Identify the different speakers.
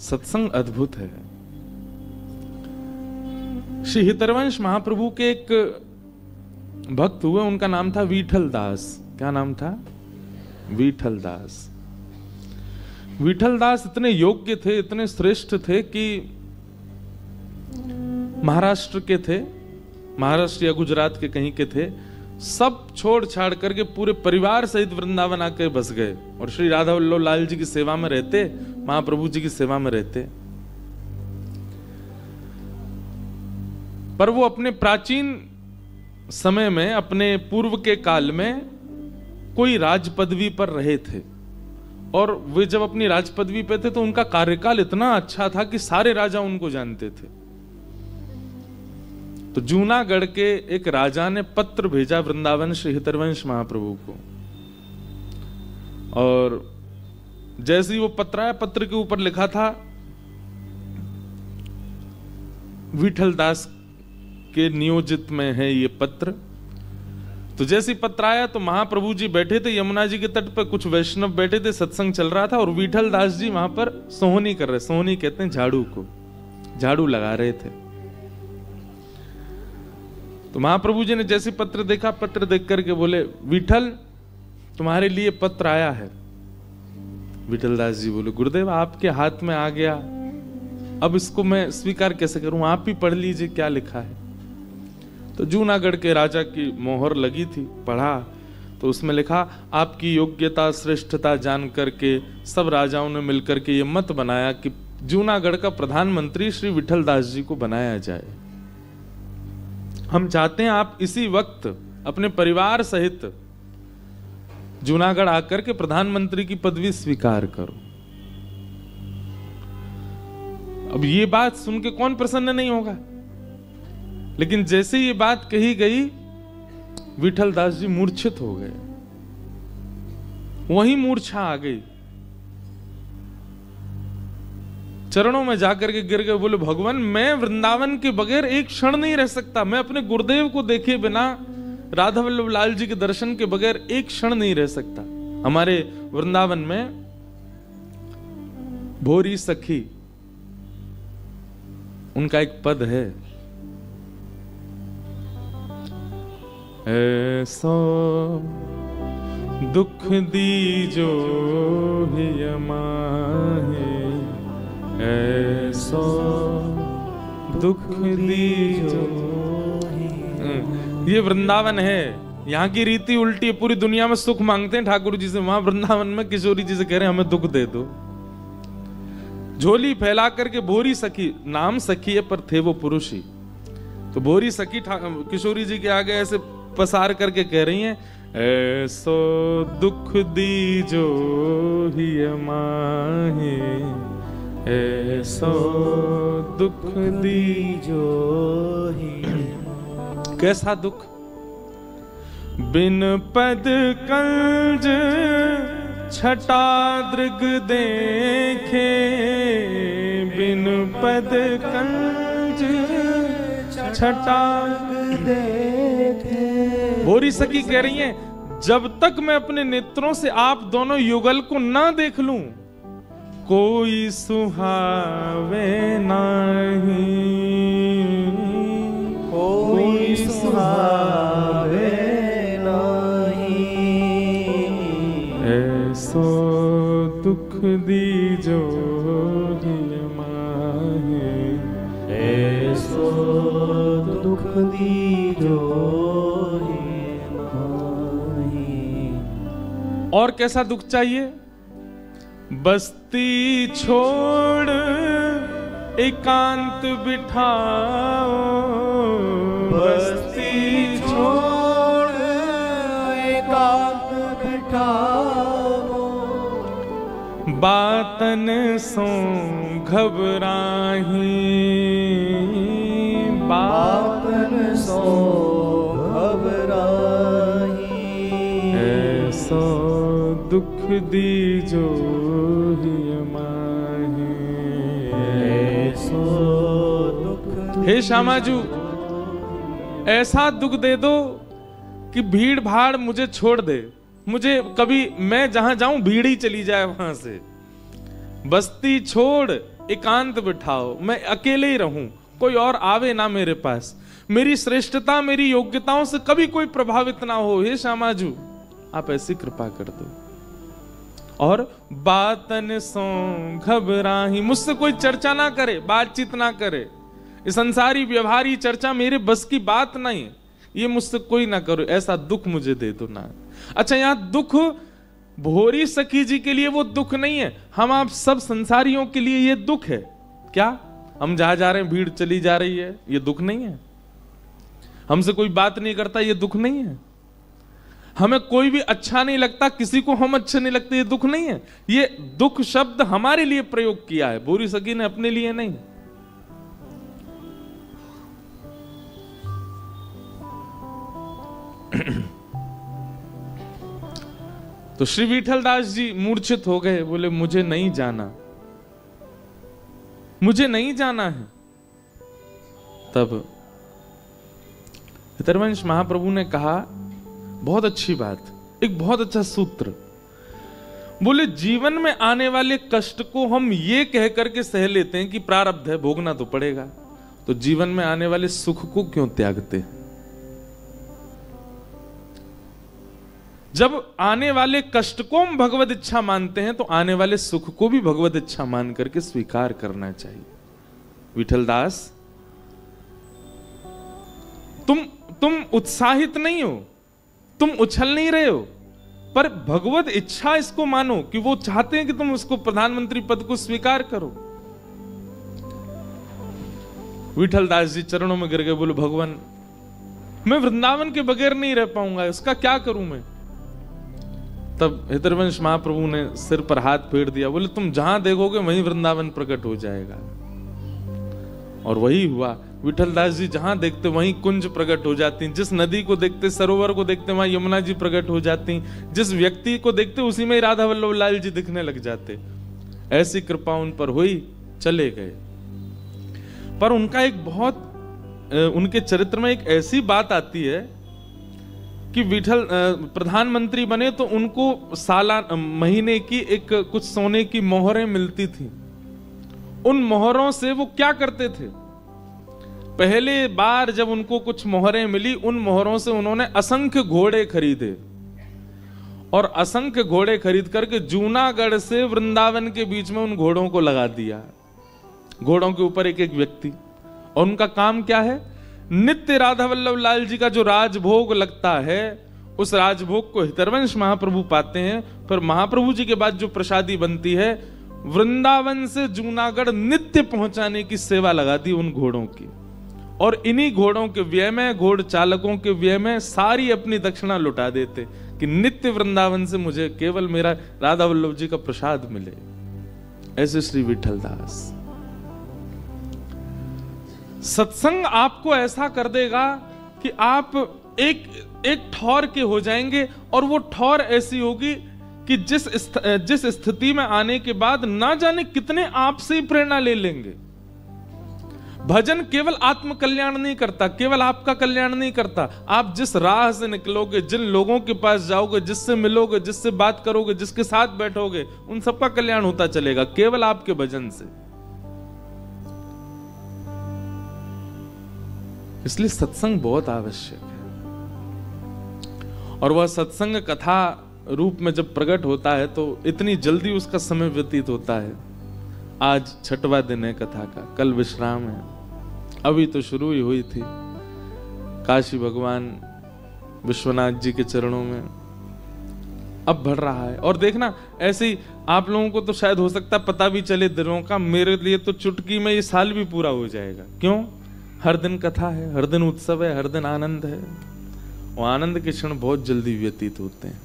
Speaker 1: सत्संग अद्भुत है। श्री हितरवंश महाप्रभु के एक भक्त हुए, उनका नाम था विठल दास। क्या नाम था? विठल दास। विठल दास इतने योग्य थे, इतने श्रेष्ठ थे कि महाराष्ट्र के थे, महाराष्ट्र या गुजरात के कहीं के थे, सब छोड़ छाड़ करके पूरे परिवार सहित वृंदावन आकर बस गए और श्री राधा वल्लभ लाल जी की सेवा में रहते, महाप्रभु जी की सेवा में रहते। पर वो अपने प्राचीन समय में, अपने पूर्व के काल में कोई राज पदवी पर रहे थे और वे जब अपनी राज पदवी पे थे तो उनका कार्यकाल इतना अच्छा था कि सारे राजा उनको जानते थे। तो जूनागढ़ के एक राजा ने पत्र भेजा वृंदावन श्री हितरवंश महाप्रभु को, और जैसे ही वो पत्र आया, पत्र के ऊपर लिखा था विठल दास के नियोजित में है ये पत्र। तो जैसे ही पत्र आया तो महाप्रभु जी बैठे थे यमुना जी के तट पर, कुछ वैष्णव बैठे थे, सत्संग चल रहा था और विठल दास जी वहां पर सोहनी कर रहे, सोहनी कहते हैं झाड़ू को, झाड़ू लगा रहे थे। तो महाप्रभु जी ने जैसे पत्र देखा, पत्र देख करके बोले, विठल तुम्हारे लिए पत्र आया है। विठल दास जी बोले, गुरुदेव आपके हाथ में आ गया, अब इसको मैं स्वीकार कैसे करूं, आप ही पढ़ लीजिए क्या लिखा है। तो जूनागढ़ के राजा की मोहर लगी थी, पढ़ा तो उसमें लिखा, आपकी योग्यता श्रेष्ठता जान करके सब राजाओं ने मिलकर के ये मत बनाया कि जूनागढ़ का प्रधानमंत्री श्री विठल दास जी को बनाया जाए। हम चाहते हैं आप इसी वक्त अपने परिवार सहित जूनागढ़ आकर के प्रधानमंत्री की पदवी स्वीकार करो। अब ये बात सुन के कौन प्रसन्न नहीं होगा, लेकिन जैसे ये बात कही गई विठल दास जी मूर्छित हो गए, वहीं मूर्छा आ गई, चरणों में जाकर के गिर गए, बोले भगवान मैं वृंदावन के बगैर एक क्षण नहीं रह सकता, मैं अपने गुरुदेव को देखे बिना, राधा वल्लभ लाल जी के दर्शन के बगैर एक क्षण नहीं रह सकता। हमारे वृंदावन में भोरी सखी उनका एक पद है, ऐसो दुख दीजो हिय माहे, ऐसो दुख दीजो। ये वृंदावन है, यहाँ की रीति उल्टी है, पूरी दुनिया में सुख मांगते हैं ठाकुर जी से, वहां वृंदावन में किशोरी जी से कह रहे हैं हमें दुख दे दो। झोली फैला करके भोरी सखी, नाम सखी है पर थे वो पुरुष ही, तो भोरी सखी किशोरी जी के आगे ऐसे पसार करके कह रही हैं, ऐसो दुख दीजो हिय माहे, ऐसो दुख दीजो हिय। कैसा दुख? बिन पद कंज छटा दृग देखे, बिन पद कंज छटा देखे। भोरी सखी कह रही हैं, जब तक मैं अपने नेत्रों से आप दोनों युगल को ना देख लूं, कोई सुहावे नहीं, कोई सुहावे नहीं। ऐसो दुख दीजो हिय माहे, ऐसो दुख दीजो हिय माहे। और कैसा दुख चाहिए? बस्ती छोड़ एकांत बिठाओ, बस्ती छोड़ एकांत बिठाओ। बातन सो घबराही, बातन सो घबराही। ऐसो दुख दीजो हिय माहे, ऐसो दुख। हे श्यामाजू, ऐसा दुख दे दो कि भीड़ भाड़ मुझे छोड़ दे, मुझे कभी मैं जहां जाऊं भीड़ ही चली जाए वहां से। बस्ती छोड़ एकांत बिठाओ, मैं अकेले ही रहूं, कोई और आवे ना मेरे पास, मेरी श्रेष्ठता मेरी योग्यताओं से कभी कोई प्रभावित ना हो, हे श्यामाजू आप ऐसी कृपा कर दो। और बातन सो घबराही, मुझसे कोई चर्चा ना करे, बातचीत ना करे, ये संसारी व्यवहारी चर्चा मेरे बस की बात नहीं है, ये मुझसे कोई ना करो, ऐसा दुख मुझे दे दो ना। अच्छा, यहां दुख भोरी सखी जी के लिए वो दुख नहीं है, हम आप सब संसारियों के लिए ये दुख है। क्या हम जहां जा रहे हैं भीड़ चली जा रही है, ये दुख नहीं है? हमसे कोई बात नहीं करता, ये दुख नहीं है? हमें कोई भी अच्छा नहीं लगता, किसी को हम अच्छे नहीं लगते, ये दुख नहीं है? ये दुख शब्द हमारे लिए प्रयोग किया है, भोरी सखी ने अपने लिए नहीं। तो श्री विठलदास जी मूर्छित हो गए, बोले मुझे नहीं जाना, मुझे नहीं जाना है। तब हितरवंश महाप्रभु ने कहा, बहुत अच्छी बात, एक बहुत अच्छा सूत्र, बोले जीवन में आने वाले कष्ट को हम ये कह करके सह लेते हैं कि प्रारब्ध है, भोगना तो पड़ेगा, तो जीवन में आने वाले सुख को क्यों त्यागते हैं? जब आने वाले कष्ट को हम भगवत इच्छा मानते हैं तो आने वाले सुख को भी भगवत इच्छा मान करके स्वीकार करना चाहिए। विठलदास, तुम उत्साहित नहीं हो, तुम उछल नहीं रहे हो, पर भगवत इच्छा इसको मानो कि वो चाहते हैं कि तुम उसको प्रधानमंत्री पद को स्वीकार करो। विठलदास जी चरणों में गिर गए, बोले भगवान मैं वृंदावन के बगैर नहीं रह पाऊंगा, इसका क्या करूं मैं? तब हितरवंश महाप्रभु ने सिर पर हाथ फेर दिया, बोले तुम जहां देखोगे वहीं वृंदावन प्रकट हो जाएगा। और वही हुआ, विठलदास जी जहां देखते वहीं कुंज प्रकट हो जाती, जिस नदी को देखते, सरोवर को देखते, वहां यमुना जी प्रकट हो जाती, जिस व्यक्ति को देखते उसी में राधा वल्लभ लाल जी दिखने लग जाते। ऐसी कृपा उन पर हुई, चले गए। पर उनका एक बहुत, उनके चरित्र में एक ऐसी बात आती है कि विठल प्रधानमंत्री बने तो उनको सालाना महीने की एक कुछ सोने की मोहरें मिलती थी। उन मोहरों से वो क्या करते थे? पहले बार जब उनको कुछ मोहरें मिली, उन मोहरों से उन्होंने असंख्य घोड़े खरीदे, और असंख्य घोड़े खरीद करके जूनागढ़ से वृंदावन के बीच में उन घोड़ों को लगा दिया। घोड़ों के ऊपर एक एक व्यक्ति, और उनका काम क्या है? नित्य राधा वल्लभ लाल जी का जो राजभोग लगता है, उस राजभोग को हितरवंश महाप्रभु पाते हैं। फिर महाप्रभु जी के बाद जो प्रसादी बनती है, वृंदावन से जूनागढ़ नित्य पहुंचाने की सेवा लगा दी उन घोड़ों की। और इन्हीं घोड़ों के व्यय में, घोड़ चालकों के व्यय में सारी अपनी दक्षिणा लुटा देते कि नित्य वृंदावन से मुझे केवल मेरा राधा वल्लभ जी का प्रसाद मिले। ऐसे श्री विठलदास। सत्संग आपको ऐसा कर देगा कि आप एक ठौर के हो जाएंगे, और वो ठौर ऐसी होगी कि जिस स्थिति में आने के बाद ना जाने कितने आपसे ही प्रेरणा ले लेंगे। भजन केवल आत्म कल्याण नहीं करता, केवल आपका कल्याण नहीं करता। आप जिस राह से निकलोगे, जिन लोगों के पास जाओगे, जिससे मिलोगे, जिससे बात करोगे, जिसके साथ बैठोगे, उन सबका कल्याण होता चलेगा, केवल आपके भजन से। इसलिए सत्संग बहुत आवश्यक है। और वह सत्संग कथा रूप में जब प्रकट होता है तो इतनी जल्दी उसका समय व्यतीत होता है। आज 6वां दिन है कथा का, कल विश्राम है, अभी तो शुरू ही हुई थी। काशी भगवान विश्वनाथ जी के चरणों में अब बढ़ रहा है। और देखना, ऐसे ही आप लोगों को तो शायद हो सकता पता भी चले दिनों का, मेरे लिए तो चुटकी में ये साल भी पूरा हो जाएगा। क्यों? हर दिन कथा है, हर दिन उत्सव है, हर दिन आनंद है। और आनंद के क्षण बहुत जल्दी व्यतीत होते हैं।